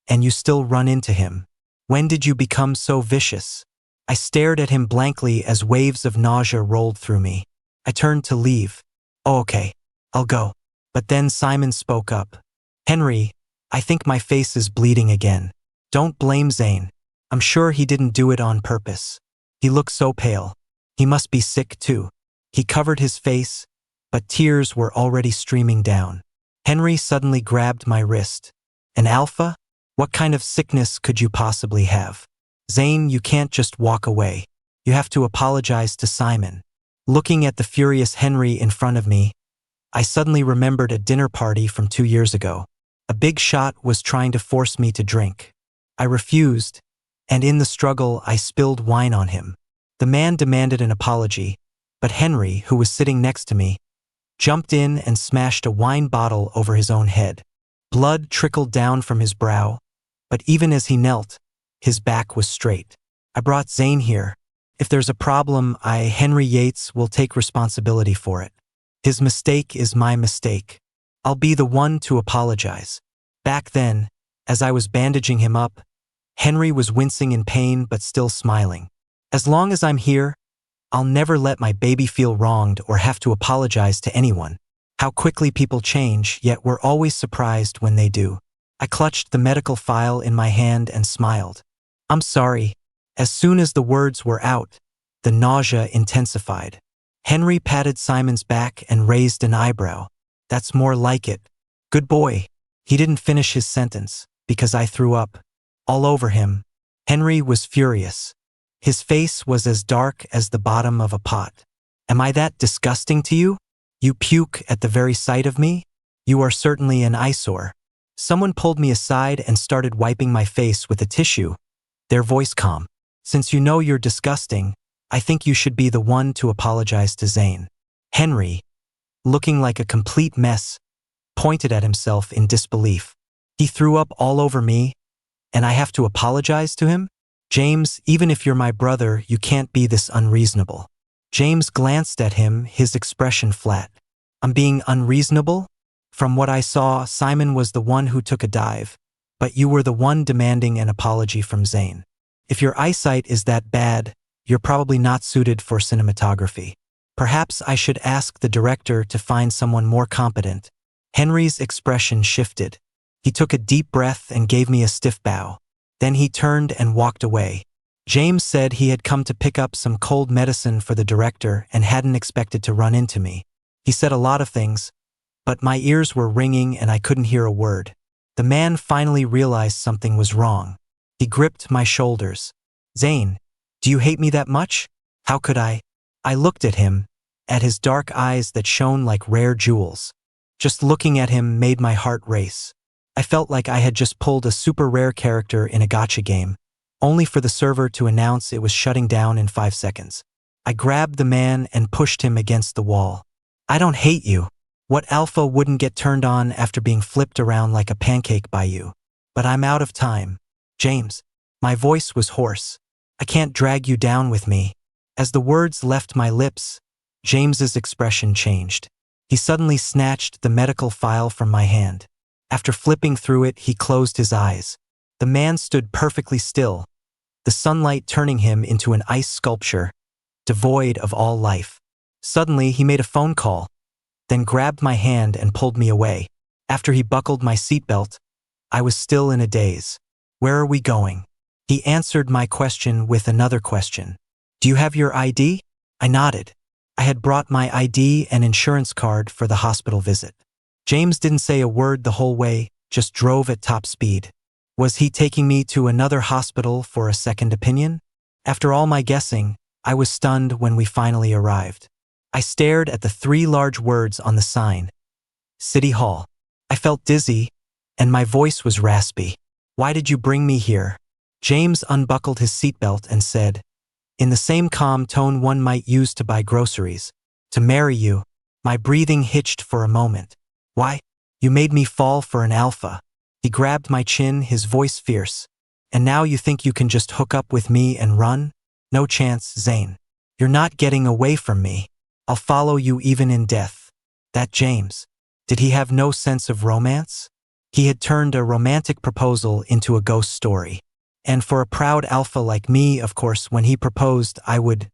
and you still run into him. When did you become so vicious? I stared at him blankly as waves of nausea rolled through me. I turned to leave. Oh, okay, I'll go. But then Simon spoke up. Henry, I think my face is bleeding again. Don't blame Zane. I'm sure he didn't do it on purpose. He looked so pale. He must be sick too. He covered his face, but tears were already streaming down. Henry suddenly grabbed my wrist. An alpha? What kind of sickness could you possibly have? Zane, you can't just walk away. You have to apologize to Simon. Looking at the furious Henry in front of me, I suddenly remembered a dinner party from 2 years ago. A big shot was trying to force me to drink. I refused, and in the struggle I spilled wine on him. The man demanded an apology, but Henry, who was sitting next to me, jumped in and smashed a wine bottle over his own head. Blood trickled down from his brow, but even as he knelt, his back was straight. I brought Zane here. If there's a problem, Henry Yates, will take responsibility for it. His mistake is my mistake. I'll be the one to apologize. Back then, as I was bandaging him up, Henry was wincing in pain but still smiling. As long as I'm here, I'll never let my baby feel wronged or have to apologize to anyone. How quickly people change, yet we're always surprised when they do. I clutched the medical file in my hand and smiled. I'm sorry. As soon as the words were out, the nausea intensified. Henry patted Simon's back and raised an eyebrow. That's more like it. Good boy. He didn't finish his sentence, because I threw up all over him. Henry was furious. His face was as dark as the bottom of a pot. Am I that disgusting to you? You puke at the very sight of me? You are certainly an eyesore. Someone pulled me aside and started wiping my face with a tissue, their voice calm. Since you know you're disgusting, I think you should be the one to apologize to Zane. Henry, looking like a complete mess, pointed at himself in disbelief. He threw up all over me, and I have to apologize to him? James, even if you're my brother, you can't be this unreasonable. James glanced at him, his expression flat. I'm being unreasonable? From what I saw, Simon was the one who took a dive, but you were the one demanding an apology from Zane. If your eyesight is that bad, you're probably not suited for cinematography. Perhaps I should ask the director to find someone more competent. Henry's expression shifted. He took a deep breath and gave me a stiff bow. Then he turned and walked away. James said he had come to pick up some cold medicine for the director and hadn't expected to run into me. He said a lot of things, but my ears were ringing and I couldn't hear a word. The man finally realized something was wrong. He gripped my shoulders. Zane, do you hate me that much? How could I? I looked at him, at his dark eyes that shone like rare jewels. Just looking at him made my heart race. I felt like I had just pulled a super rare character in a gacha game, only for the server to announce it was shutting down in 5 seconds. I grabbed the man and pushed him against the wall. I don't hate you. What alpha wouldn't get turned on after being flipped around like a pancake by you? But I'm out of time. James. My voice was hoarse. I can't drag you down with me. As the words left my lips, James's expression changed. He suddenly snatched the medical file from my hand. After flipping through it, he closed his eyes. The man stood perfectly still, the sunlight turning him into an ice sculpture, devoid of all life. Suddenly, he made a phone call, then grabbed my hand and pulled me away. After he buckled my seatbelt, I was still in a daze. Where are we going? He answered my question with another question. Do you have your ID? I nodded. I had brought my ID and insurance card for the hospital visit. James didn't say a word the whole way, just drove at top speed. Was he taking me to another hospital for a second opinion? After all my guessing, I was stunned when we finally arrived. I stared at the 3 large words on the sign. City Hall. I felt dizzy, and my voice was raspy. Why did you bring me here? James unbuckled his seatbelt and said, in the same calm tone one might use to buy groceries, to marry you. My breathing hitched for a moment. Why? You made me fall for an alpha. He grabbed my chin, his voice fierce. And now you think you can just hook up with me and run? No chance, Zane. You're not getting away from me. I'll follow you even in death. That James. Did he have no sense of romance? He had turned a romantic proposal into a ghost story. And for a proud alpha like me, of course, when he proposed, I would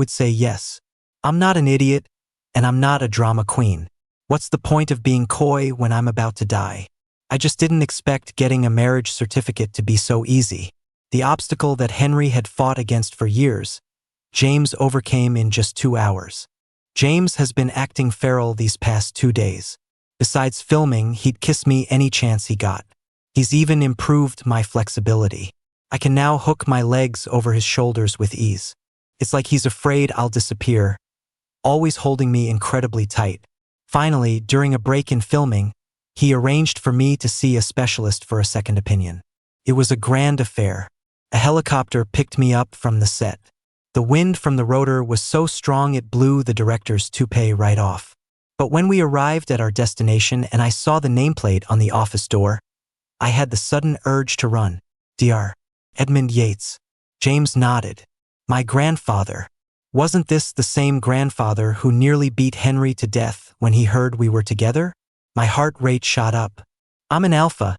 say yes. I'm not an idiot, and I'm not a drama queen. What's the point of being coy when I'm about to die? I just didn't expect getting a marriage certificate to be so easy. The obstacle that Henry had fought against for years, James overcame in just 2 hours. James has been acting feral these past 2 days. Besides filming, he'd kiss me any chance he got. He's even improved my flexibility. I can now hook my legs over his shoulders with ease. It's like he's afraid I'll disappear, always holding me incredibly tight. Finally, during a break in filming, he arranged for me to see a specialist for a second opinion. It was a grand affair. A helicopter picked me up from the set. The wind from the rotor was so strong it blew the director's toupee right off. But when we arrived at our destination and I saw the nameplate on the office door, I had the sudden urge to run. Dr. Edmund Yates. James nodded. My grandfather. Wasn't this the same grandfather who nearly beat Henry to death when he heard we were together? My heart rate shot up. I'm an alpha,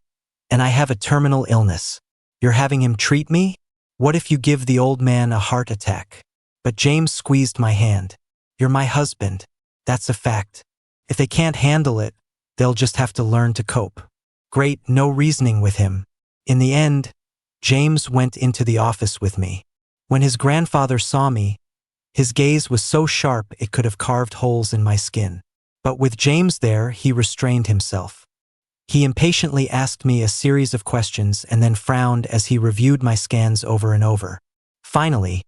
and I have a terminal illness. You're having him treat me? What if you give the old man a heart attack? But James squeezed my hand. You're my husband. That's a fact. If they can't handle it, they'll just have to learn to cope. Great, no reasoning with him. In the end, James went into the office with me. When his grandfather saw me, His gaze was so sharp it could have carved holes in my skin. But with James there, he restrained himself. He impatiently asked me a series of questions and then frowned as he reviewed my scans over and over. Finally,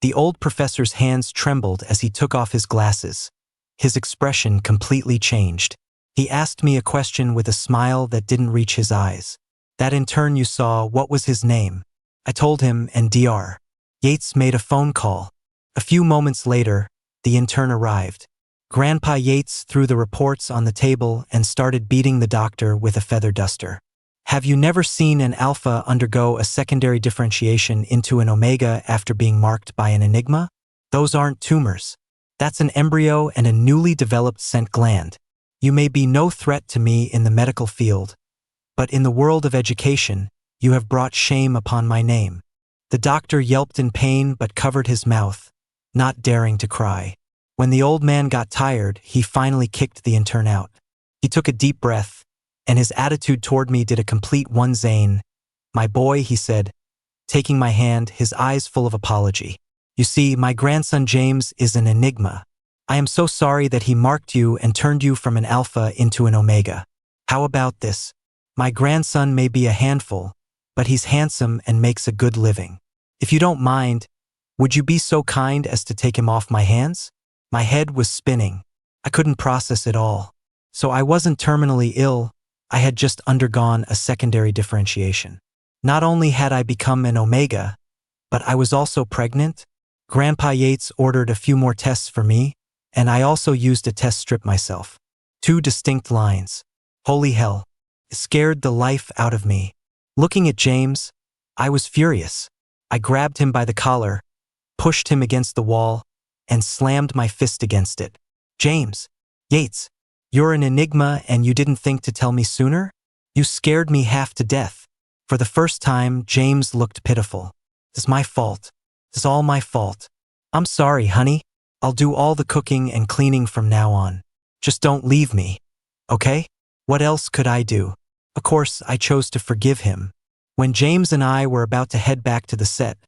the old professor's hands trembled as he took off his glasses. His expression completely changed. He asked me a question with a smile that didn't reach his eyes. That intern you saw, what was his name? I told him, and Dr. Yates made a phone call. A few moments later, the intern arrived. Grandpa Yates threw the reports on the table and started beating the doctor with a feather duster. Have you never seen an alpha undergo a secondary differentiation into an omega after being marked by an enigma? Those aren't tumors. That's an embryo and a newly developed scent gland. You may be no threat to me in the medical field, but in the world of education, you have brought shame upon my name. The doctor yelped in pain but covered his mouth, not daring to cry. When the old man got tired, he finally kicked the intern out. He took a deep breath, and his attitude toward me did a complete 180. My boy, he said, taking my hand, his eyes full of apology. You see, my grandson James is an enigma. I am so sorry that he marked you and turned you from an alpha into an omega. How about this? My grandson may be a handful, but he's handsome and makes a good living. If you don't mind, would you be so kind as to take him off my hands? My head was spinning. I couldn't process it all. So I wasn't terminally ill, I had just undergone a secondary differentiation. Not only had I become an omega, but I was also pregnant. Grandpa Yates ordered a few more tests for me, and I also used a test strip myself. 2 distinct lines. Holy hell. It scared the life out of me. Looking at James, I was furious. I grabbed him by the collar, pushed him against the wall, and slammed my fist against it. James, Yates, you're an enigma and you didn't think to tell me sooner? You scared me half to death. For the first time, James looked pitiful. It's my fault. It's all my fault. I'm sorry, honey. I'll do all the cooking and cleaning from now on. Just don't leave me, okay? What else could I do? Of course, I chose to forgive him. When James and I were about to head back to the set,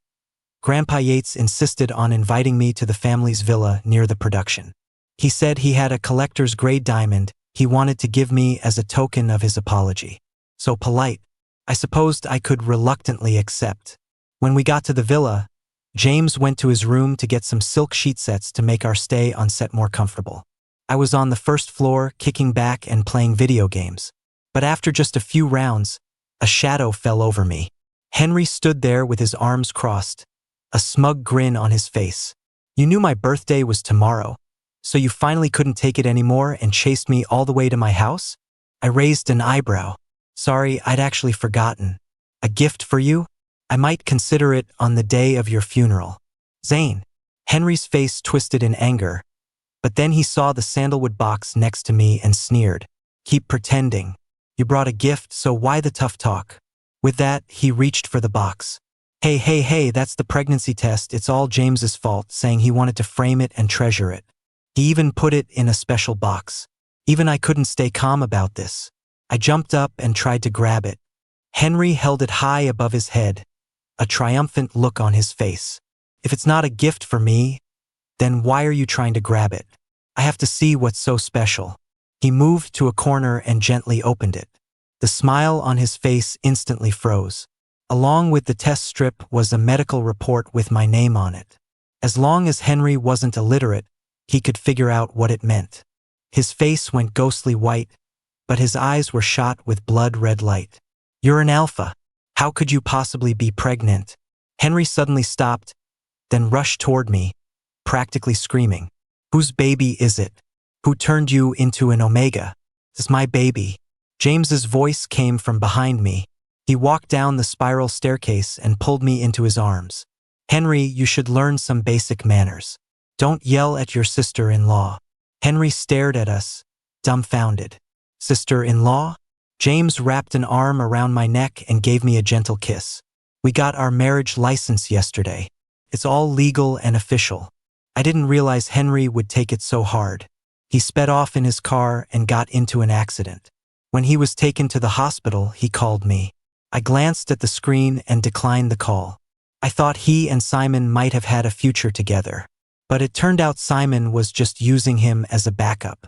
Grandpa Yates insisted on inviting me to the family's villa near the production. He said he had a collector's grade diamond he wanted to give me as a token of his apology. So polite, I supposed I could reluctantly accept. When we got to the villa, James went to his room to get some silk sheet sets to make our stay on set more comfortable. I was on the first floor, kicking back and playing video games. But after just a few rounds, a shadow fell over me. Henry stood there with his arms crossed, a smug grin on his face. You knew my birthday was tomorrow, so you finally couldn't take it anymore and chased me all the way to my house? I raised an eyebrow. Sorry, I'd actually forgotten. A gift for you? I might consider it on the day of your funeral. Zane. Henry's face twisted in anger, but then he saw the sandalwood box next to me and sneered. Keep pretending. You brought a gift, so why the tough talk? With that, he reached for the box. Hey, that's the pregnancy test. It's all James's fault, saying he wanted to frame it and treasure it. He even put it in a special box. Even I couldn't stay calm about this. I jumped up and tried to grab it. Henry held it high above his head, a triumphant look on his face. If it's not a gift for me, then why are you trying to grab it? I have to see what's so special. He moved to a corner and gently opened it. The smile on his face instantly froze. Along with the test strip was a medical report with my name on it. As long as Henry wasn't illiterate, he could figure out what it meant. His face went ghostly white, but his eyes were shot with blood-red light. You're an alpha. How could you possibly be pregnant? Henry suddenly stopped, then rushed toward me, practically screaming. Whose baby is it? Who turned you into an omega? It's my baby. James's voice came from behind me. He walked down the spiral staircase and pulled me into his arms. Henry, you should learn some basic manners. Don't yell at your sister-in-law. Henry stared at us, dumbfounded. Sister-in-law? James wrapped an arm around my neck and gave me a gentle kiss. We got our marriage license yesterday. It's all legal and official. I didn't realize Henry would take it so hard. He sped off in his car and got into an accident. When he was taken to the hospital, he called me. I glanced at the screen and declined the call. I thought he and Simon might have had a future together. But it turned out Simon was just using him as a backup.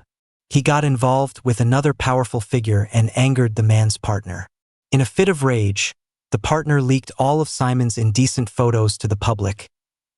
He got involved with another powerful figure and angered the man's partner. In a fit of rage, the partner leaked all of Simon's indecent photos to the public,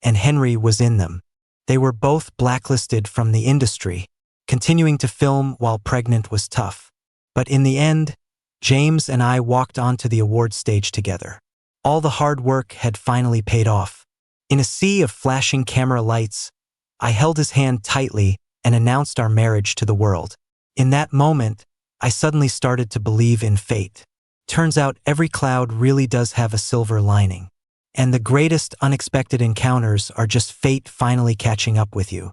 and Henry was in them. They were both blacklisted from the industry. Continuing to film while pregnant was tough. But in the end, James and I walked onto the award stage together. All the hard work had finally paid off. In a sea of flashing camera lights, I held his hand tightly and announced our marriage to the world. In that moment, I suddenly started to believe in fate. Turns out every cloud really does have a silver lining. And the greatest unexpected encounters are just fate finally catching up with you.